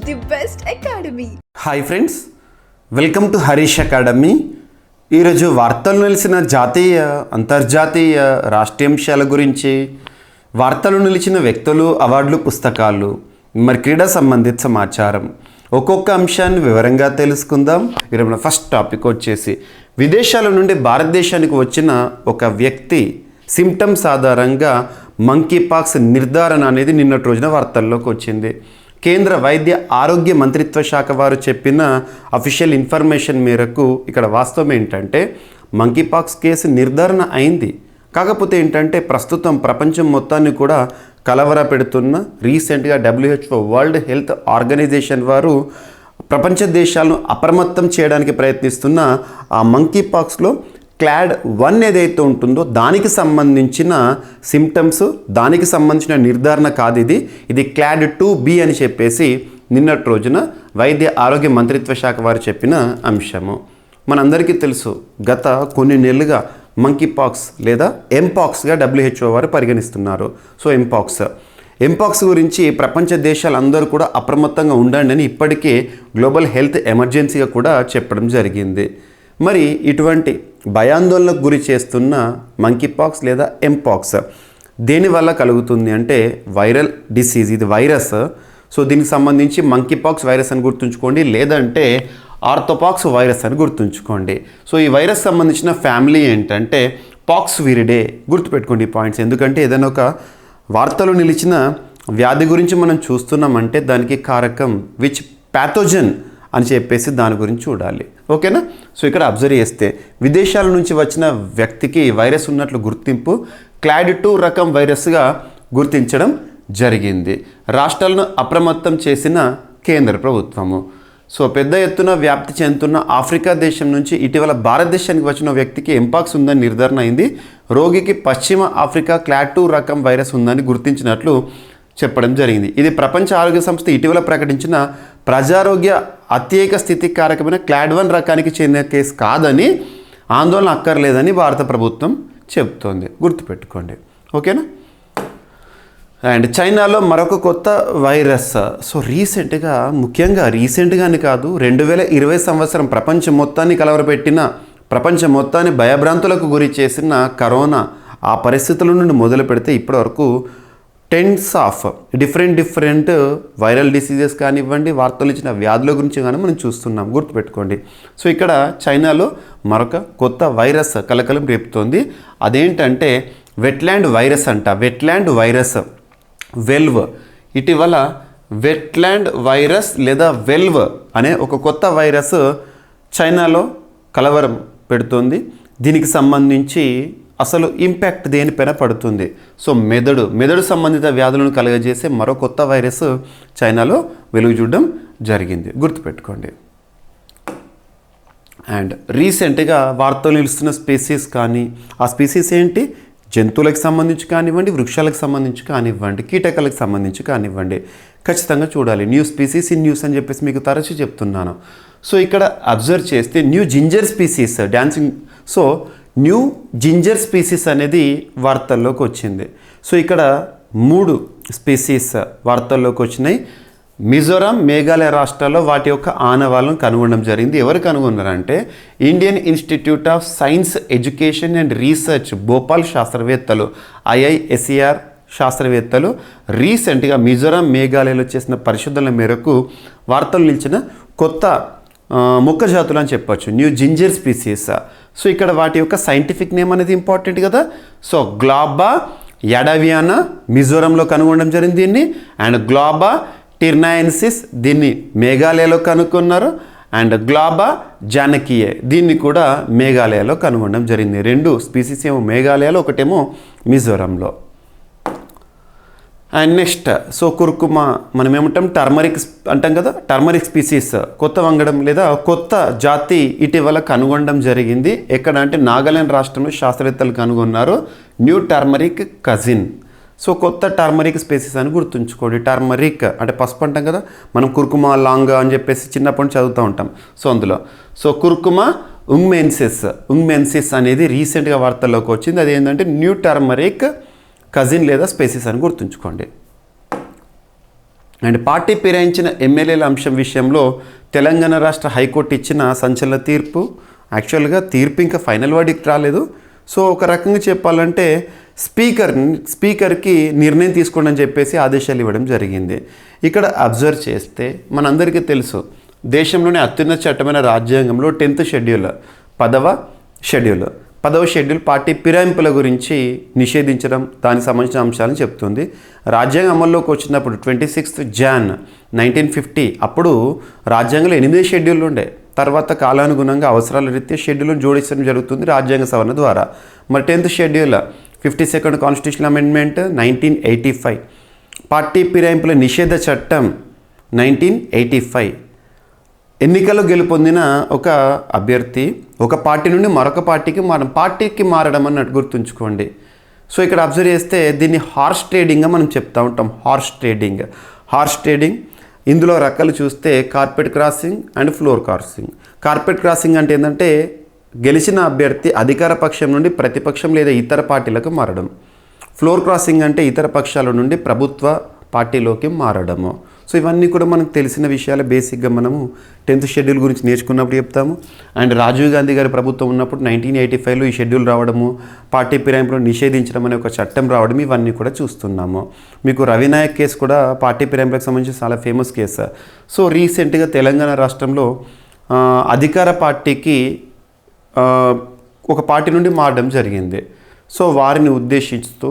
the best academy. Hi friends, welcome to Harish academy. ఈరోజు వార్తలు నిలిచిన జాతీయ అంతర్జాతీయ రాష్ట్రీయాంశాల గురించి, వార్తలు నిలిచిన వ్యక్తులు, అవార్డులు, పుస్తకాలు, మరి క్రీడా సంబంధిత సమాచారం ఒక్కొక్క అంశాన్ని వివరంగా తెలుసుకుందాం. ఈరోజు ఫస్ట్ టాపిక్ వచ్చేసి విదేశాల నుండి భారతదేశానికి వచ్చిన ఒక వ్యక్తి సిమ్టమ్స్ ఆధారంగా మంకీ పాక్స్ నిర్ధారణ అనేది నిన్నటి రోజున వార్తల్లోకి వచ్చింది. కేంద్ర వైద్య ఆరోగ్య మంత్రిత్వ శాఖ వారు చెప్పిన అఫీషియల్ ఇన్ఫర్మేషన్ మేరకు ఇక్కడ వాస్తవం ఏంటంటే మంకీ పాక్స్ కేసు నిర్ధారణ అయింది. కాకపోతే ఏంటంటే ప్రస్తుతం ప్రపంచం మొత్తాన్ని కూడా కలవర పెడుతున్న రీసెంట్గా WHO వరల్డ్ హెల్త్ ఆర్గనైజేషన్ వారు ప్రపంచ దేశాలను అప్రమత్తం చేయడానికి ప్రయత్నిస్తున్న ఆ మంకీ పాక్స్లో క్లాడ్ 1 ఏదైతే ఉంటుందో దానికి సంబంధించిన సిమ్టమ్స్, దానికి సంబంధించిన నిర్ధారణ కాదు ఇది క్లాడ్ 2B అని చెప్పేసి నిన్నటి రోజున వైద్య ఆరోగ్య మంత్రిత్వ శాఖ వారు చెప్పిన అంశము. మనందరికీ తెలుసు, గత కొన్ని నెలలుగా మంకీ పాక్స్ లేదా ఎంపాక్స్గా WHO వారు పరిగణిస్తున్నారు. సో ఎంపాక్స్ గురించి ప్రపంచ దేశాలందరూ కూడా అప్రమత్తంగా ఉండండి అని ఇప్పటికే గ్లోబల్ హెల్త్ ఎమర్జెన్సీగా కూడా చెప్పడం జరిగింది. మరి ఇటువంటి భయాందోళనకు గురి చేస్తున్న మంకీ పాక్స్ లేదా ఎంపాక్స్ దేనివల్ల కలుగుతుంది అంటే వైరల్ డిసీజ్, ఇది వైరస్. సో దీనికి సంబంధించి మంకీ పాక్స్ వైరస్ అని గుర్తుంచుకోండి, లేదంటే ఆర్థోపాక్స్ వైరస్ అని గుర్తుంచుకోండి. సో ఈ వైరస్ సంబంధించిన ఫ్యామిలీ ఏంటంటే పాక్స్ విరిడే. గుర్తుపెట్టుకోండి ఈ పాయింట్స్, ఎందుకంటే ఏదైనా ఒక వార్తలు నిలిచిన వ్యాధి గురించి మనం చూస్తున్నామంటే దానికి కారకం విచ్ ప్యాథోజన్ అని చెప్పేసి దాని గురించి చూడాలి. ఓకేనా? సో ఇక్కడ అబ్జర్వ్ చేస్తే విదేశాల నుంచి వచ్చిన వ్యక్తికి వైరస్ ఉన్నట్లు గుర్తింపు క్లాడ్ 2 రకం వైరస్గా గుర్తించడం జరిగింది. రాష్ట్రాలను అప్రమత్తం చేసిన కేంద్ర ప్రభుత్వము. సో పెద్ద ఎత్తున వ్యాప్తి చెందుతున్న ఆఫ్రికా దేశం నుంచి ఇటీవల భారతదేశానికి వచ్చిన వ్యక్తికి ఎంపాక్స్ ఉందని నిర్ధారణ అయింది. రోగికి పశ్చిమ ఆఫ్రికా క్లాడ్ 2 రకం వైరస్ ఉందని గుర్తించినట్లు చెప్పడం జరిగింది. ఇది ప్రపంచ ఆరోగ్య సంస్థ ఇటీవల ప్రకటించిన ప్రజారోగ్య అత్యేక స్థితి కారకమైన క్లాడ్ 1 రకానికి చెందిన కేసు కాదని, ఆందోళన అక్కర్లేదని భారత ప్రభుత్వం చెబుతోంది. గుర్తుపెట్టుకోండి. ఓకేనా? అండ్ చైనాలో మరొక కొత్త వైరస్. సో ముఖ్యంగా రీసెంట్గాని కాదు, 2020 సంవత్సరం ప్రపంచం మొత్తాన్ని కలవరపెట్టిన, ప్రపంచం మొత్తాన్ని భయభ్రాంతులకు గురి చేసిన కరోనా ఆ పరిస్థితుల నుండి మొదలు పెడితే ఇప్పటివరకు tens of different viral diseases కానివ్వండి, వార్తలు ఇచ్చిన వ్యాధుల గురించి కానీ మనం చూస్తున్నాం. గుర్తుపెట్టుకోండి. సో ఇక్కడ చైనాలో మరొక కొత్త వైరస్ కలకలం రేపుతోంది. అదేంటంటే వెట్లాండ్ వైరస్ అంట. వెట్లాండ్ వైరస్ వెల్వ్. ఇటీవల వెట్లాండ్ వైరస్ లేదా వెల్వ్ అనే ఒక కొత్త వైరస్ చైనాలో కలవరం పెడుతోంది. దీనికి సంబంధించి అసలు ఇంపాక్ట్ దేనిపైన పడుతుంది? సో మెదడు సంబంధిత వ్యాధులను కలుగజేసే మరో కొత్త వైరస్ చైనాలో వెలుగు చూడడం జరిగింది. గుర్తుపెట్టుకోండి. అండ్ రీసెంట్గా వార్తలు నిలుస్తున్న స్పీసీస్ కానీ, ఆ స్పీసీస్ ఏంటి? జంతువులకు సంబంధించి కానివ్వండి, వృక్షాలకు సంబంధించి కానివ్వండి, కీటకాలకు సంబంధించి కానివ్వండి, ఖచ్చితంగా చూడాలి. న్యూ స్పీసీస్ ఇన్ న్యూస్ అని చెప్పేసి మీకు తరచూ చెప్తున్నాను. సో ఇక్కడ అబ్జర్వ్ చేస్తే new ginger species dancing. So new ginger species అనేది వార్తల్లోకి వచ్చింది. సో ఇక్కడ 3 స్పీసీస్ వార్తల్లోకి వచ్చినాయి. మిజోరాం, మేఘాలయ రాష్ట్రాల్లో వాటి యొక్క ఆనవాళ్ళను కనుగొనడం జరిగింది. ఎవరు కనుగొన్నారంటే Indian Institute of Science Education and Research Bhopal శాస్త్రవేత్తలు, IISER శాస్త్రవేత్తలు రీసెంట్గా మిజోరాం, మేఘాలయలో చేసిన పరిశోధనల మేరకు వార్తలు నిలిచిన కొత్త మొక్క జాతులు అని చెప్పొచ్చు, న్యూ జింజర్ స్పీసీస్. సో ఇక్కడ వాటి యొక్క సైంటిఫిక్ నేమ్ అనేది ఇంపార్టెంట్ కదా. సో గ్లాబా యాడావియానా మిజోరంలో కనుగొనడం జరిగింది దీన్ని. అండ్ గ్లాబా టిర్నాయెన్సిస్ దీన్ని మేఘాలయలో కనుక్కున్నారు. అండ్ గ్లాబా జానకియే దీన్ని కూడా మేఘాలయలో కనుగొనడం జరిగింది. 2 స్పీసీస్ ఏమో మేఘాలయలో, ఒకటేమో మిజోరంలో. అండ్ నెక్స్ట్ కుర్కుమా, మనం ఏమంటాం టర్మరిక్ అంటాం కదా, టర్మరిక్ స్పీసీస్ కొత్త వంగడం లేదా కొత్త జాతి ఇటీవల కనుగొనడం జరిగింది. ఎక్కడ అంటే నాగాలాండ్ రాష్ట్రంలో శాస్త్రవేత్తలు కనుగొన్నారు న్యూ టర్మరిక్ కజిన్. సో కొత్త టర్మరిక్ స్పీసీస్ అని గుర్తుంచుకోండి. టర్మరిక్ అంటే పసుపు అంటాం కదా, మనం కుర్కుమా లాంగా అని చెప్పేసి చిన్నప్పటి నుంచి చదువుతూ ఉంటాం. సో అందులో కుర్కుమా ఉంగ్మెన్సిస్ అనేది రీసెంట్గా వార్తల్లోకి వచ్చింది. అది ఏంటంటే న్యూ టర్మరిక్ కజిన్ లేదా స్పీసీస్ అని గుర్తుంచుకోండి. అండ్ పార్టీ ఫిరాయించిన ఎమ్మెల్యేల అంశం విషయంలో తెలంగాణ రాష్ట్ర హైకోర్టు ఇచ్చిన సంచలన తీర్పు. యాక్చువల్గా తీర్పు ఇంకా ఫైనల్ వర్డిక్ట్ రాలేదు. సో ఒక రకంగా చెప్పాలంటే స్పీకర్కి నిర్ణయం తీసుకోండి అని చెప్పేసి ఆదేశాలు ఇవ్వడం జరిగింది. ఇక్కడ అబ్జర్వ్ చేస్తే మనందరికీ తెలుసు, దేశంలోనే అత్యున్నత చట్టమైన రాజ్యాంగంలో 10th షెడ్యూల్ 10వ షెడ్యూల్ పార్టీ ఫిరాయింపుల గురించి నిషేధించడం, దానికి సంబంధించిన అంశాలను చెప్తుంది. రాజ్యాంగం అమల్లోకి వచ్చినప్పుడు 26th Jan 1950 అప్పుడు రాజ్యాంగంలో 8 షెడ్యూళ్ళు ఉండే. తర్వాత కాలానుగుణంగా అవసరాల రీత్యా షెడ్యూల్ను జోడించడం జరుగుతుంది రాజ్యాంగ సవరణ ద్వారా. మరి 10th schedule 52nd constitutional amendment 1985, party ఫిరాయింపుల నిషేధ చట్టం 1985. ఎన్నికల్లో గెలుపొందిన ఒక అభ్యర్థి ఒక పార్టీ నుండి మరొక పార్టీకి మారడం అన్నట్టు గుర్తుంచుకోండి. సో ఇక్కడ అబ్జర్వ్ చేస్తే దీన్ని హార్స్ ట్రేడింగ్గా మనం చెప్తూ ఉంటాం. హార్స్ ట్రేడింగ్ ఇందులో రకాలు చూస్తే carpet crossing and floor crossing. Carpet crossing అంటే ఏంటంటే గెలిచిన అభ్యర్థి అధికార పక్షం నుండి ప్రతిపక్షం లేదా ఇతర పార్టీలకు మారడం. ఫ్లోర్ క్రాసింగ్ అంటే ఇతర పక్షాల నుండి ప్రభుత్వ పార్టీలోకి మారడము. సో ఇవన్నీ కూడా మనకు తెలిసిన విషయాలు. బేసిక్గా మనము 10th షెడ్యూల్ గురించి నేర్చుకున్నప్పుడు చెప్తాము. అండ్ రాజీవ్ గాంధీ గారి ప్రభుత్వం ఉన్నప్పుడు 1985లో ఈ షెడ్యూల్ రావడము, పార్టీ ఫిరాయింపులను నిషేధించడం అనే ఒక చట్టం రావడం, ఇవన్నీ కూడా చూస్తున్నాము. మీకు రవినాయక్ కేసు కూడా పార్టీ ఫిరాయింపులకు సంబంధించి చాలా ఫేమస్ కేసు. సో రీసెంట్గా తెలంగాణ రాష్ట్రంలో అధికార పార్టీకి ఒక పార్టీ నుండి మారడం జరిగింది. సో వారిని ఉద్దేశిస్తూ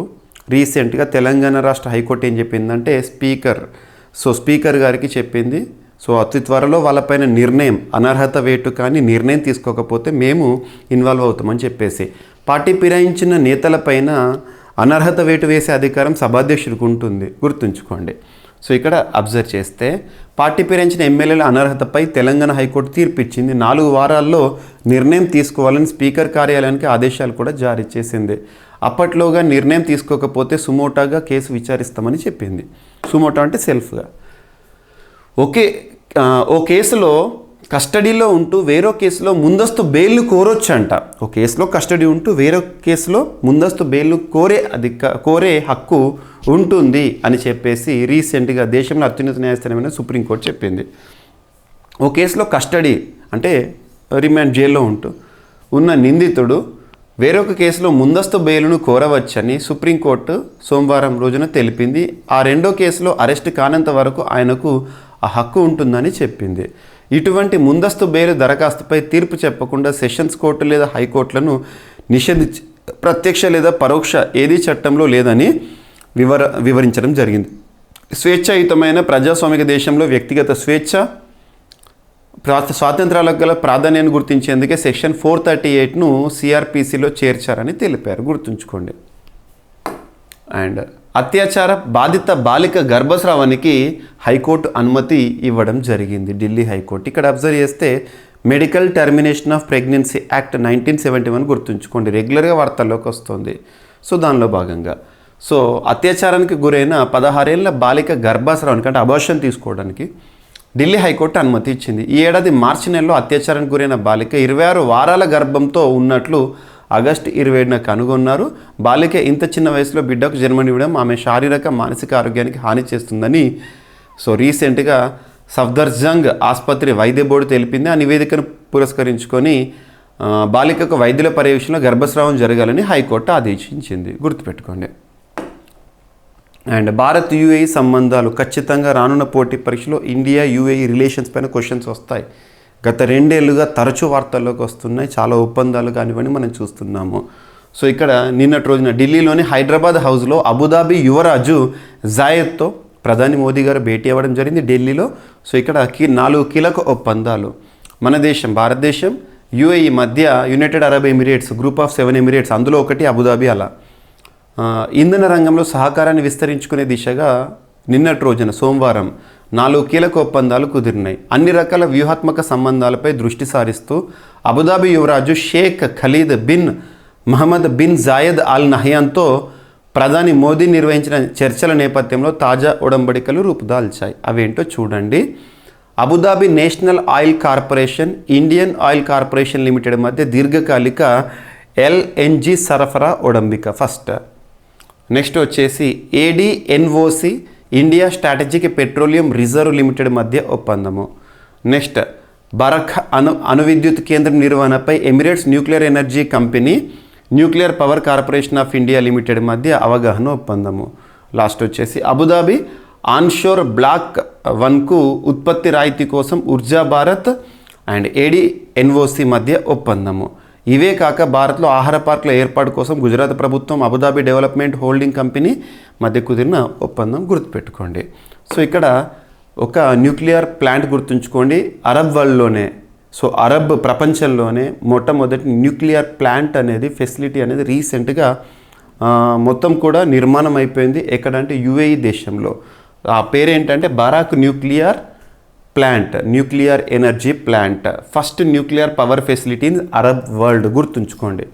రీసెంట్గా తెలంగాణ రాష్ట్ర హైకోర్టు ఏం చెప్పిందంటే స్పీకర్ గారికి చెప్పింది, సో అతి త్వరలో వాళ్ళపైన నిర్ణయం, అనర్హత వేటు కానీ నిర్ణయం తీసుకోకపోతే మేము ఇన్వాల్వ్ అవుతామని చెప్పేసి. పార్టీ ఫిరాయించిన నేతలపైన అనర్హత వేటు వేసే అధికారం సభాధ్యక్షుడికి ఉంటుంది, గుర్తుంచుకోండి. సో ఇక్కడ అబ్జర్వ్ చేస్తే పార్టీ ఫిరాయించిన ఎమ్మెల్యేల అనర్హతపై తెలంగాణ హైకోర్టు తీర్పు ఇచ్చింది. 4 వారాల్లో నిర్ణయం తీసుకోవాలని స్పీకర్ కార్యాలయానికి ఆదేశాలు కూడా జారీ చేసింది. అప్పట్లోగా నిర్ణయం తీసుకోకపోతే సుమోటాగా కేసు విచారిస్తామని చెప్పింది. సుమోటా అంటే సెల్ఫ్గా. ఓ కేసులో కస్టడీలో ఉంటూ వేరో కేసులో ముందస్తు బెయిల్ కోరొచ్చంట. ఒక కేసులో కస్టడీ ఉంటూ వేరో కేసులో ముందస్తు బెయిల్ కోరే హక్కు ఉంటుంది అని చెప్పేసి రీసెంట్గా దేశంలో అత్యున్నత న్యాయస్థానమైన సుప్రీంకోర్టు చెప్పింది. ఓ కేసులో కస్టడీ అంటే రిమాండ్ జైల్లో ఉంటూ ఉన్న నిందితుడు వేరొక కేసులో ముందస్తు బెయిల్ను కోరవచ్చని సుప్రీంకోర్టు సోమవారం రోజున తెలిపింది. ఆ రెండో కేసులో అరెస్ట్ కానంత వరకు ఆయనకు ఆ హక్కు ఉంటుందని చెప్పింది. ఇటువంటి ముందస్తు బెయిల్ దరఖాస్తుపై తీర్పు చెప్పకుండా సెషన్స్ కోర్టు లేదా హైకోర్టులను నిషేధించి ప్రత్యక్ష లేదా పరోక్ష ఏదీ చట్టంలో లేదని వివరించడం జరిగింది. స్వేచ్ఛాయుతమైన ప్రజాస్వామిక దేశంలో వ్యక్తిగత స్వేచ్ఛ స్వాతంత్రాలకు గల ప్రాధాన్యాన్ని గుర్తించేందుకే సెక్షన్ 438ను సిఆర్పిసిలో చేర్చారని తెలిపారు, గుర్తుంచుకోండి. అండ్ అత్యాచార బాధిత బాలిక గర్భస్రావానికి హైకోర్టు అనుమతి ఇవ్వడం జరిగింది, ఢిల్లీ హైకోర్టు. ఇక్కడ అబ్జర్వ్ చేస్తే medical termination of pregnancy act 1971 గుర్తుంచుకోండి, రెగ్యులర్గా వార్తల్లోకి వస్తుంది. సో దానిలో భాగంగా అత్యాచారానికి గురైన 16 ఏళ్ల బాలిక గర్భస్రావానికి అంటే అబార్షన్ తీసుకోవడానికి ఢిల్లీ హైకోర్టు అనుమతి ఇచ్చింది. ఈ ఏడాది మార్చి నెలలో అత్యాచారానికి గురైన బాలిక 26 వారాల గర్భంతో ఉన్నట్లు ఆగస్టు 27న కనుగొన్నారు. బాలిక ఇంత చిన్న వయసులో బిడ్డకు జన్మనివ్వడం ఆమె శారీరక మానసిక ఆరోగ్యానికి హాని చేస్తుందని రీసెంట్గా సఫ్దర్జంగ్ ఆసుపత్రి వైద్య బోర్డు తెలిపింది. ఆ నివేదికను పురస్కరించుకొని బాలికకు వైద్యుల పర్యవేక్షణలో గర్భస్రావం జరగాలని హైకోర్టు ఆదేశించింది, గుర్తుపెట్టుకోండి. అండ్ భారత్ యూఏఈ సంబంధాలు ఖచ్చితంగా రానున్న పోటీ పరీక్షలో ఇండియా యూఏఈ రిలేషన్స్ పైన క్వశ్చన్స్ వస్తాయి. గత 2 ఏళ్లుగా తరచూ వార్తల్లోకి వస్తున్నాయి. చాలా ఒప్పందాలు కానివ్వండి మనం చూస్తున్నాము. సో ఇక్కడ నిన్నటి రోజున ఢిల్లీలోని హైదరాబాద్ హౌస్లో అబుదాబి యువరాజు జాయద్తో ప్రధాని మోదీ గారు భేటీ అవ్వడం జరిగింది ఢిల్లీలో. సో ఇక్కడ 4 కీలక ఒప్పందాలు మన దేశం భారతదేశం యూఏఈ మధ్య United Arab Emirates group of 7 Emirates అందులో ఒకటి అబుదాబి. అలా ఇంధన రంగంలో సహకారాన్ని విస్తరించుకునే దిశగా నిన్నటి రోజున సోమవారం 4 కీలక ఒప్పందాలు కుదిరినాయి. అన్ని రకాల వ్యూహాత్మక సంబంధాలపై దృష్టి సారిస్తూ అబుదాబి యువరాజు Sheikh Khalid bin Mohamed bin Zayed Al నహయాన్తో ప్రధాని మోదీ నిర్వహించిన చర్చల నేపథ్యంలో తాజా ఒడంబడికలు రూపుదాల్చాయి. అవేంటో చూడండి. Abu Dhabi national oil corporation, Indian oil corporation limited మధ్య దీర్ఘకాలిక LNG సరఫరా ఒడంబిక ఫస్ట్. నెక్స్ట్ వచ్చేసి ADNOC India strategic petroleum reserve limited మధ్య ఒప్పందము. నెక్స్ట్ బరఖ్ అణు విద్యుత్ కేంద్రం నిర్వహణపై Emirates nuclear energy company nuclear power corporation of India limited మధ్య అవగాహన ఒప్పందము. లాస్ట్ వచ్చేసి అబుదాబి ఆన్షోర్ బ్లాక్ 1కు ఉత్పత్తి రాయితీ కోసం ఉర్జా భారత్ అండ్ ADNOC మధ్య ఒప్పందము. ఇవే కాక భారత్లో ఆహార పార్కుల ఏర్పాటు కోసం గుజరాత్ ప్రభుత్వం అబుదాబి డెవలప్మెంట్ హోల్డింగ్ కంపెనీ మధ్య కుదిరిన ఒప్పందం గుర్తుపెట్టుకోండి. సో ఇక్కడ ఒక న్యూక్లియర్ ప్లాంట్ గుర్తుంచుకోండి, అరబ్ వరల్డ్లోనే, సో అరబ్ ప్రపంచంలోనే మొట్టమొదటి న్యూక్లియర్ ప్లాంట్ అనేది ఫెసిలిటీ అనేది రీసెంట్గా మొత్తం కూడా నిర్మాణం అయిపోయింది. ఎక్కడంటే UAE దేశంలో. ఆ పేరేంటంటే Barakah nuclear plant, nuclear energy plant, first nuclear power facility in Arab world గుర్తుంచుకోండి.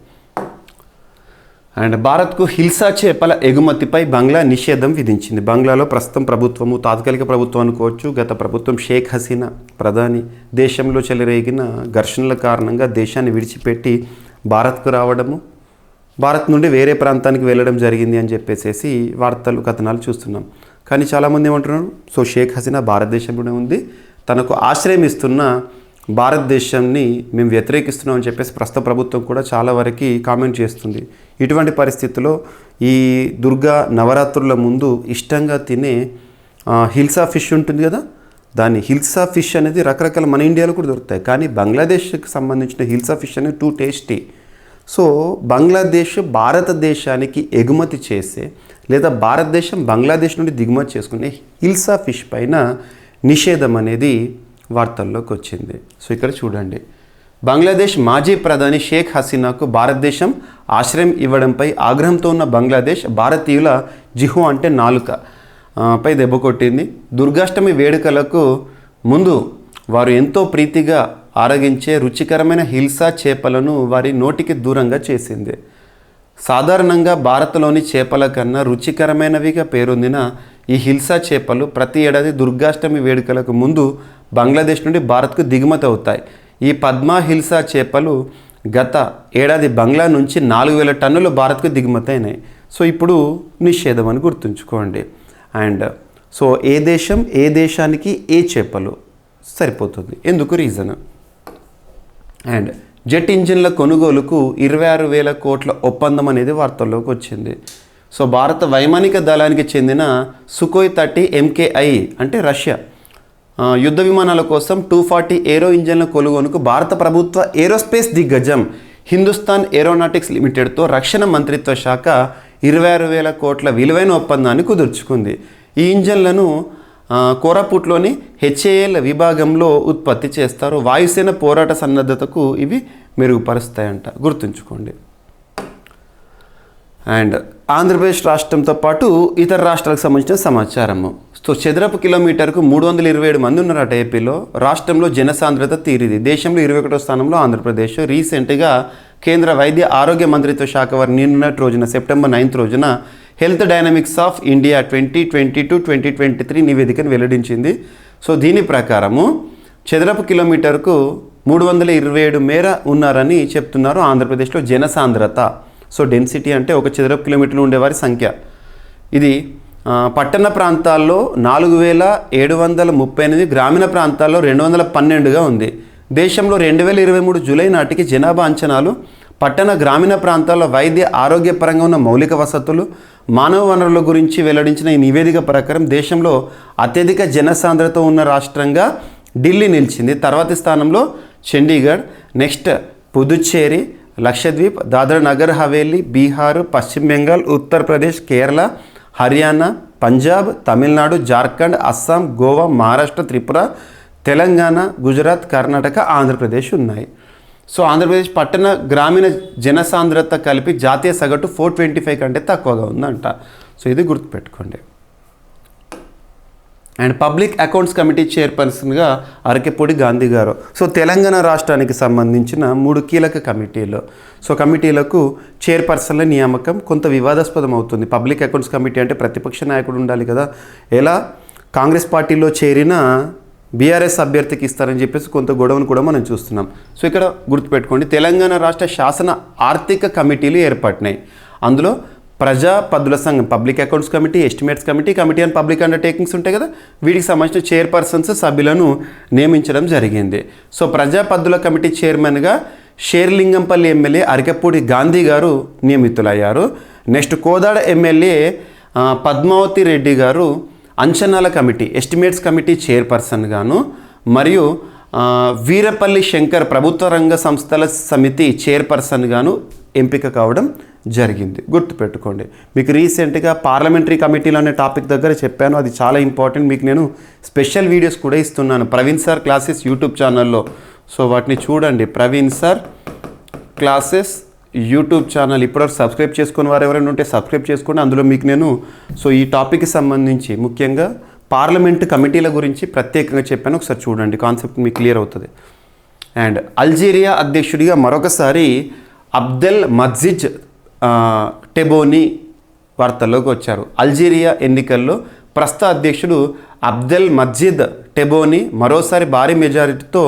అండ్ భారత్కు హిల్సా చేపల ఎగుమతిపై బంగ్లా నిషేధం విధించింది. బంగ్లాలో ప్రస్తుతం ప్రభుత్వము, తాత్కాలిక ప్రభుత్వం అనుకోవచ్చు, గత ప్రభుత్వం షేక్ హసీనా ప్రధాని దేశంలో చెలరేగిన ఘర్షణల కారణంగా దేశాన్ని విడిచిపెట్టి భారత్కు రావడము, భారత్ నుండి వేరే ప్రాంతానికి వెళ్ళడం జరిగింది అని చెప్పేసి వార్తలు కథనాలు చూస్తున్నాం. కానీ చాలామంది ఏమంటున్నారు, సో షేక్ హసీనా భారతదేశంలోనే ఉంది, తనకు ఆశ్రయం ఇస్తున్న భారతదేశాన్ని మేము వ్యతిరేకిస్తున్నాం అని చెప్పేసి ప్రస్తుత ప్రభుత్వం కూడా చాలా వరకు కామెంట్ చేస్తుంది. ఇటువంటి పరిస్థితుల్లో ఈ దుర్గా నవరాత్రుల ముందు ఇష్టంగా తినే హిల్సా ఫిష్ ఉంటుంది కదా, దాన్ని హిల్సా ఫిష్ అనేది రకరకాల మన ఇండియాలో కూడా దొరుకుతాయి, కానీ బంగ్లాదేశ్కి సంబంధించిన హిల్సా ఫిష్ అనేది టూ టేస్టీ. సో బంగ్లాదేశ్ భారతదేశానికి ఎగుమతి చేసే లేదా భారతదేశం బంగ్లాదేశ్ నుండి దిగుమతి చేసుకునే హిల్సా ఫిష్ పైన నిషేధం అనేది వార్తల్లోకి వచ్చింది. సో ఇక్కడ చూడండి, బంగ్లాదేశ్ మాజీ ప్రధాని షేక్ హసీనాకు భారతదేశం ఆశ్రయం ఇవ్వడంపై ఆగ్రహంతో ఉన్న బంగ్లాదేశ్ భారతీయుల జిహు అంటే నాలుక పై దెబ్బ కొట్టింది. దుర్గాష్టమి వేడుకలకు ముందు వారు ఎంతో ప్రీతిగా ఆరగించే రుచికరమైన హిల్సా చేపలను వారి నోటికి దూరంగా చేసింది. సాధారణంగా భారత్లోని చేపల కన్నా రుచికరమైనవిగా పేరొందిన ఈ హిల్సా చేపలు ప్రతి ఏడాది దుర్గాష్టమి వేడుకలకు ముందు బంగ్లాదేశ్ నుండి భారత్కు దిగుమతి అవుతాయి. ఈ పద్మా హిల్సా చేపలు గత ఏడాది బంగ్లా నుంచి 4,000 టన్నులు భారత్కు దిగుమతి అయినాయి. సో ఇప్పుడు నిషేధం అని గుర్తుంచుకోండి. అండ్ సో ఏ దేశానికి ఏ చేపలు సరిపోతుంది, ఎందుకు రీజన్. అండ్ జెట్ ఇంజిన్ల కొనుగోలుకు 26,000 కోట్ల ఒప్పందం అనేది వార్తల్లోకి వచ్చింది. సో భారత వైమానిక దళానికి చెందిన సుఖోయ్ 30 MKI అంటే రష్యా యుద్ధ విమానాల కోసం 240 ఏరో ఇంజన్ల కొనుగోలుకు భారత ప్రభుత్వ ఏరోస్పేస్ దిగ్గజం హిందుస్థాన్ ఏరోనాటిక్స్ లిమిటెడ్తో రక్షణ మంత్రిత్వ శాఖ 26,000 కోట్ల విలువైన ఒప్పందాన్ని కుదుర్చుకుంది. ఈ ఇంజన్లను కోరాపుట్లోని HAL విభాగంలో ఉత్పత్తి చేస్తారు. వాయుసేన పోరాట సన్నద్ధతకు ఇవి మెరుగుపరుస్తాయంట, గుర్తుంచుకోండి. అండ్ ఆంధ్రప్రదేశ్ రాష్ట్రంతో పాటు ఇతర రాష్ట్రాలకు సంబంధించిన సమాచారము. సో చదరపు కిలోమీటర్కు 327 మంది ఉన్నారట ఏపీలో. రాష్ట్రంలో జనసాంద్రత తీరిది. దేశంలో 21వ స్థానంలో ఆంధ్రప్రదేశ్. రీసెంట్గా కేంద్ర వైద్య ఆరోగ్య మంత్రిత్వ శాఖ వారి నిన్నటి రోజున సెప్టెంబర్ 9th రోజున హెల్త్ డైనమిక్స్ ఆఫ్ ఇండియా 2022-2023 నివేదికను వెల్లడించింది. సో దీని ప్రకారము చదరపు కిలోమీటర్కు 327 మేర ఉన్నారని చెప్తున్నారు ఆంధ్రప్రదేశ్లో జనసాంద్రత. సో డెన్సిటీ అంటే ఒక చదరపు కిలోమీటర్లు ఉండేవారి సంఖ్య. ఇది పట్టణ ప్రాంతాల్లో 4,738, గ్రామీణ ప్రాంతాల్లో 212గా ఉంది. దేశంలో 2023 జూలై నాటికి జనాభా అంచనాలు పట్టణ గ్రామీణ ప్రాంతాల్లో వైద్య ఆరోగ్యపరంగా ఉన్న మౌలిక వసతులు, మానవ వనరుల గురించి వెల్లడించిన ఈ నివేదిక ప్రకారం దేశంలో అత్యధిక జనసాంద్రత ఉన్న రాష్ట్రంగా ఢిల్లీ నిలిచింది. తర్వాతి స్థానంలో చండీగఢ్, నెక్స్ట్ పుదుచ్చేరి, లక్షద్వీప్, దాద్రా నగర్ హవేలీ, బీహార్, పశ్చిమ బెంగాల్, ఉత్తరప్రదేశ్, కేరళ, హర్యానా, పంజాబ్, తమిళనాడు, జార్ఖండ్, అస్సాం, గోవా, మహారాష్ట్ర, త్రిపుర, తెలంగాణ, గుజరాత్, కర్ణాటక, ఆంధ్రప్రదేశ్ ఉన్నాయి. సో ఆంధ్రప్రదేశ్ పట్టణ గ్రామీణ జనసాంద్రత కలిపి జాతీయ సగటు 425 కంటే తక్కువగా ఉందంట. సో ఇది గుర్తుపెట్టుకోండి. అండ్ పబ్లిక్ అకౌంట్స్ కమిటీ చైర్పర్సన్గా అరకెపూడి గాంధీ గారు. సో తెలంగాణ రాష్ట్రానికి సంబంధించిన 3 కీలక కమిటీలు. సో కమిటీలకు చైర్పర్సన్ల నియామకం కొంత వివాదాస్పదం అవుతుంది. పబ్లిక్ అకౌంట్స్ కమిటీ అంటే ప్రతిపక్ష నాయకుడు ఉండాలి కదా, ఎలా కాంగ్రెస్ పార్టీలో చేరిన బీఆర్ఎస్ అభ్యర్థికి ఇస్తారని చెప్పేసి కొంత గొడవను కూడా మనం చూస్తున్నాం. సో ఇక్కడ గుర్తుపెట్టుకోండి, తెలంగాణ రాష్ట్ర శాసన ఆర్థిక కమిటీలు ఏర్పడినాయి. అందులో ప్రజా పద్దుల సంఘం public accounts committee, estimates committee, committee on public undertakings ఉంటాయి కదా, వీటికి సంబంధించిన చైర్పర్సన్స్ సభ్యులను నియమించడం జరిగింది. సో ప్రజా పద్దుల కమిటీ చైర్మన్గా షేర్లింగంపల్లి ఎమ్మెల్యే అరికపూడి గాంధీ గారు నియమితులయ్యారు. నెక్స్ట్ కోదాడ ఎమ్మెల్యే పద్మావతి రెడ్డి గారు అంచనాల కమిటీ ఎస్టిమేట్స్ కమిటీ చైర్పర్సన్ గాను, మరియు వీరపల్లి శంకర్ ప్రభుత్వ రంగ సంస్థల సమితి చైర్పర్సన్ గాను ఎంపిక కావడం జరిగింది. గుర్తుపెట్టుకోండి. మీకు రీసెంట్గా పార్లమెంటరీ కమిటీలు అనే టాపిక్ దగ్గర చెప్పాను, అది చాలా ఇంపార్టెంట్. మీకు నేను స్పెషల్ వీడియోస్ కూడా ఇస్తున్నాను ప్రవీణ్ సార్ క్లాసెస్ యూట్యూబ్ ఛానల్లో. సో వాటిని చూడండి. Praveen sir classes YouTube channel ఇప్పటివరకు సబ్స్క్రైబ్ చేసుకుని వారు ఎవరైనా ఉంటే సబ్స్క్రైబ్ చేసుకోండి. అందులో మీకు నేను ఈ టాపిక్కి సంబంధించి ముఖ్యంగా పార్లమెంటు కమిటీల గురించి ప్రత్యేకంగా చెప్పాను. ఒకసారి చూడండి, కాన్సెప్ట్ మీకు క్లియర్ అవుతుంది. అండ్ అల్జీరియా అధ్యక్షుడిగా మరొకసారి అబ్దెల్ మజిద్ టెబోనీ వార్తల్లోకి వచ్చారు. అల్జీరియా ఎన్నికల్లో ప్రస్తుత అధ్యక్షుడు అబ్దెల్ మజిద్ టెబోనీ మరోసారి భారీ మెజారిటీతో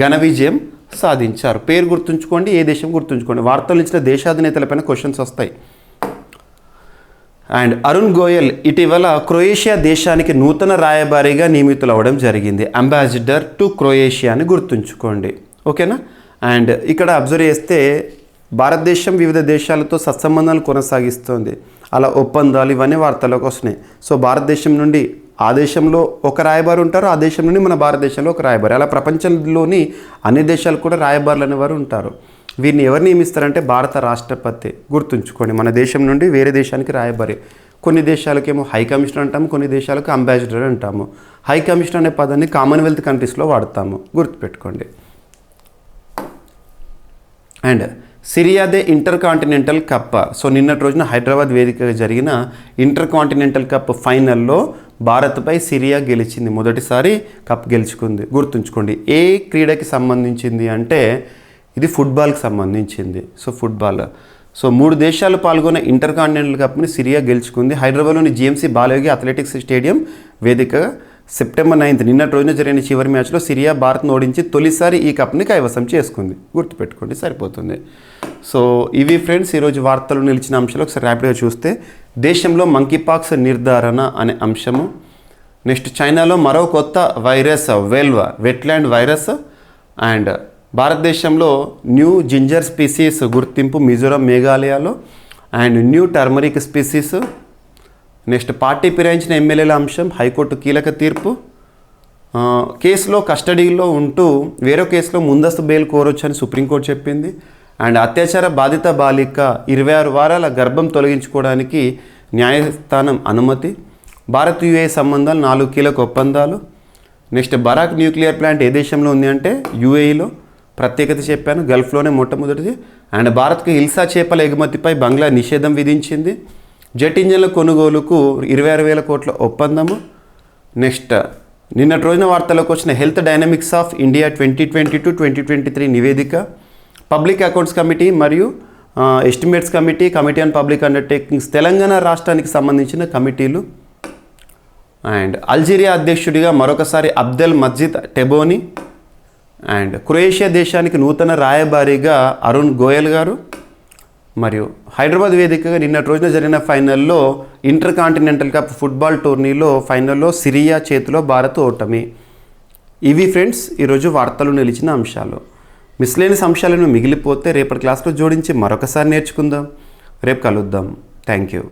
ఘన విజయం సాధించారు. పేరు గుర్తుంచుకోండి, ఏ దేశం గుర్తుంచుకోండి. వార్తలు ఇచ్చిన దేశాధినేతలపైన క్వశ్చన్స్ వస్తాయి. అండ్ అరుణ్ గోయల్ ఇటీవల క్రొయేషియా దేశానికి నూతన రాయబారిగా నియమితులవ్వడం జరిగింది. అంబాసిడర్ టు క్రొయేషియా అని గుర్తుంచుకోండి. ఓకేనా. అండ్ ఇక్కడ అబ్జర్వ్ చేస్తే భారతదేశం వివిధ దేశాలతో సత్సంబంధాలు కొనసాగిస్తోంది. అలా ఒప్పందాలు ఇవన్నీ వార్తల్లోకి వస్తున్నాయి. సో భారతదేశం నుండి ఆ దేశంలో ఒక రాయబారి ఉంటారు, ఆ దేశం నుండి మన భారతదేశంలో ఒక రాయబారి, అలా ప్రపంచంలోని అన్ని దేశాలు కూడా రాయబారులు అనేవారు ఉంటారు. వీరిని ఎవరు నియమిస్తారంటే భారత రాష్ట్రపతి. గుర్తుంచుకోండి, మన దేశం నుండి వేరే దేశానికి రాయబారి. కొన్ని దేశాలకేమో హై కమిషనర్ అంటాము, కొన్ని దేశాలకు అంబాసిడర్ అంటాము. హై కమిషనర్ అనే పదాన్ని కామన్వెల్త్ కంట్రీస్లో వాడతాము, గుర్తుపెట్టుకోండి. And Syria they inter continental cup. So నిన్నటి రోజున హైదరాబాద్ వేదికగా జరిగిన ఇంటర్ కాంటినెంటల్ కప్ ఫైనల్లో భారత్పై సిరియా గెలిచింది. మొదటిసారి కప్ గెలుచుకుంది. గుర్తుంచుకోండి. ఏ క్రీడకి సంబంధించింది అంటే ఇది ఫుట్బాల్కి సంబంధించింది. So football. సో 3 దేశాలు పాల్గొన్న ఇంటర్ కాంటినెంటల్ కప్ని సిరియా గెలుచుకుంది. హైదరాబాద్లోని జిఎంసీ బాలయోగి అథ్లెటిక్స్ స్టేడియం వేదికగా సెప్టెంబర్ 9 నిన్నటి రోజున జరిగిన చివరి మ్యాచ్లో సిరియా భారత్ను ఓడించి తొలిసారి ఈ కప్ని కైవసం చేసుకుంది. గుర్తుపెట్టుకోండి, సరిపోతుంది. సో ఇవి ఫ్రెండ్స్ ఈరోజు వార్తలు నిలిచిన అంశాలు. ఒకసారి ర్యాపిడ్గా చూస్తే దేశంలో మంకీపాక్స్ నిర్ధారణ అనే అంశము. నెక్స్ట్ చైనాలో మరో కొత్త వైరస్ వెట్లాండ్ వైరస్. అండ్ భారతదేశంలో న్యూ జింజర్ స్పీసీస్ గుర్తింపు మిజోరాం మేఘాలయలో. And new turmeric species. Next party ఫిరాయించిన ఎమ్మెల్యేల అంశం, హైకోర్టు కీలక తీర్పు. కేసులో కస్టడీలో ఉంటూ వేరే కేసులో ముందస్తు బెయిల్ కోరొచ్చని సుప్రీంకోర్టు చెప్పింది. అండ్ అత్యాచార బాధిత బాలిక 26 వారాల గర్భం తొలగించుకోవడానికి న్యాయస్థానం అనుమతి. భారత్ యుఏ సంబంధాలు 4 కీలక ఒప్పందాలు. నెక్స్ట్ బరాక్ న్యూక్లియర్ ప్లాంట్ ఏ దేశంలో ఉంది అంటే యుఏఈలో. ప్రత్యేకత చెప్పాను, గల్ఫ్లోనే మొట్టమొదటిది. అండ్ భారత్కు హిల్సా చేపల ఎగుమతిపై బంగ్లా నిషేధం విధించింది. జెట్ ఇంజన్ల కొనుగోలుకు 26,000 కోట్ల ఒప్పందము. నెక్స్ట్ నిన్నటి రోజున వార్తలకు వచ్చిన హెల్త్ డైనమిక్స్ ఆఫ్ ఇండియా 2022-2023 నివేదిక. పబ్లిక్ అకౌంట్స్ కమిటీ మరియు estimates committee, committee on public undertakings Telangana రాష్ట్రానికి సంబంధించిన కమిటీలు. అండ్ అల్జీరియా అధ్యక్షుడిగా మరొకసారి అబ్దెల్ మజిద్ టెబోనీ. అండ్ క్రొయేషియా దేశానికి నూతన రాయబారిగా అరుణ్ గోయల్ గారు. మరియు హైదరాబాద్ వేదికగా నిన్నటి రోజున జరిగిన ఫైనల్లో ఇంటర్ కాంటినెంటల్ కప్ ఫుట్బాల్ టోర్నీలో ఫైనల్లో సిరియా చేతిలో భారత్ ఓటమి. ఇవి ఫ్రెండ్స్ ఈరోజు వార్తలు నిలిచిన అంశాలు. మిస్లేనియస్ అంశాలను మిగిలిపోతే రేపటి క్లాస్లో జోడించి మరొకసారి నేర్చుకుందాం. రేపు కలుద్దాం. Thank you.